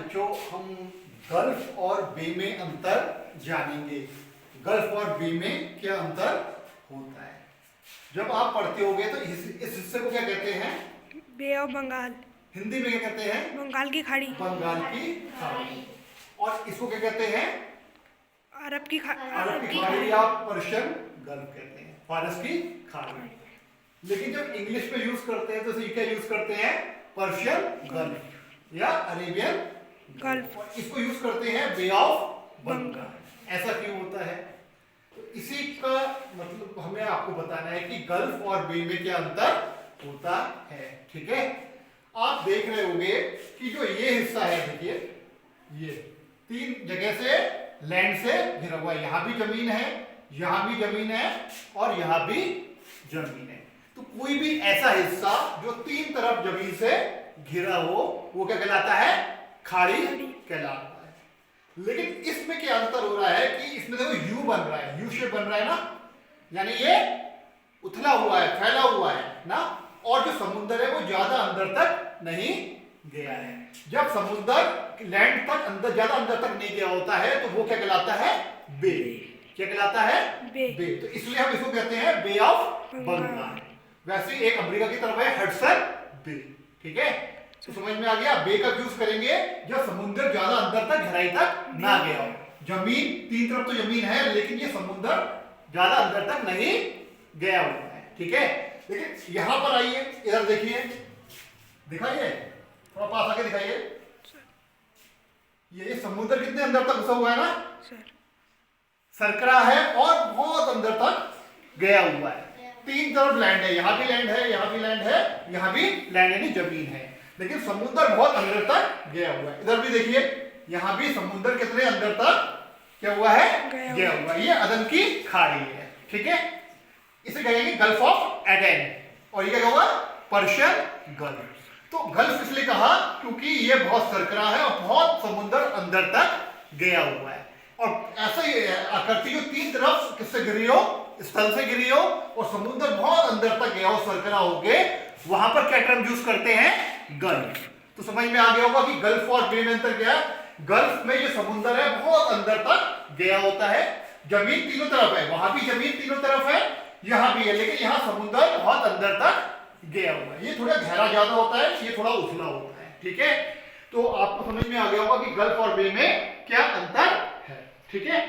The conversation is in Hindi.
बच्चों हम गल्फ और बे में अंतर जानेंगे। गल्फ और बे में क्या अंतर होता है? जब आप पढ़ते होगे तो इस हिस्से को क्या कहते हैं? बे ऑफ बंगाल। हिंदी में क्या कहते हैं? बंगाल की खाड़ी। बंगाल की खाड़ी। और इसको क्या कहते हैं? अरब की अरब की खाड़ी या पर्शियन गल्फ कहते हैं, फारस की खाड़ी। लेकिन जब इंग्लिश में यूज करते हैं तो क्या यूज करते हैं? पर्शियन गल्फ या अरेबियन गल्फ। और इसको यूज करते हैं बे ऑफ बंगाल। ऐसा क्यों होता है? तो इसी का मतलब हमें आपको बताना है कि गल्फ और बे में क्या अंतर होता है। ठीक है, आप देख रहे होंगे कि जो ये हिस्सा है, देखिए ये तीन जगह से लैंड से घिरा हुआ है। यहां भी जमीन है, यहां भी जमीन है और यहां भी जमीन है। तो कोई भी ऐसा हिस्सा जो तीन तरफ जमीन से घिरा हो वो क्या कहलाता है? खाड़ी कहलाता है। लेकिन इसमें क्या अंतर हो रहा है कि इसमें देखो यू बन रहा है, यू शेप बन रहा है ना, यानी ये उथला हुआ है, फैला हुआ है ना। और जो समुद्र है वो ज्यादा अंदर तक नहीं गया है। जब समुद्र लैंड तक अंदर ज्यादा अंदर तक नहीं गया होता है तो वो क्या कहलाता है? बे। क्या कहलाता है? बे। तो इसलिए हम इसको कहते हैं बे ऑफ बंगाल। वैसे एक अमेरिका की तरफ है हडसन बे। ठीक है, तो समझ में आ गया? बे का यूज करेंगे जब समुद्र ज्यादा अंदर तक गहराई तक ना गया हो। जमीन तीन तरफ तो जमीन है लेकिन ये समुद्र ज्यादा अंदर तक नहीं गया हुआ है। ठीक है, लेकिन यहां पर आइए, इधर देखिए, दिखाइए थोड़ा पास आके दिखाइए। ये समुद्र कितने अंदर तक घुसा हुआ है ना, सरकरा है और बहुत अंदर तक गया हुआ है। तीन तरफ लैंड है, यहां भी लैंड है, यहां भी लैंड है, यहां भी लैंड यानी जमीन है, लेकिन समुद्र बहुत अंदर तक गया हुआ है। इधर भी देखिए, यहां भी समुद्र कितने अंदर तक क्या हुआ है? गया हुआ है। ये अदन की खाड़ी है। ठीक है, इसे कहेंगे गल्फ ऑफ एडेन और ये क्या होगा? Persian gulf. तो गल्फ इसलिए कहा क्योंकि ये बहुत सरकरा है और बहुत समुद्र अंदर तक गया हुआ है। और ऐसा ही आकृति जो तीन तरफ किससे गिरी हो? स्थल से गिरी हो और समुद्र बहुत अंदर तक गया हो, सरकरा हो गए, वहां पर क्या टर्म यूज करते हैं? गल्फ। तो समझ में आ गया होगा कि गल्फ और बे में अंतर क्या है? गल्फ में जो समुद्र है बहुत अंदर तक गया होता है, जमीन तीनों तरफ है, वहां भी जमीन तीनों तरफ है, यहां भी है, लेकिन यहां समुद्र बहुत अंदर तक गया हुआ है। ये थोड़ा गहरा ज्यादा होता है, ये थोड़ा उथला होता है। ठीक है, तो आपको समझ में आ गया होगा कि गल्फ और बे में क्या अंतर है। ठीक है।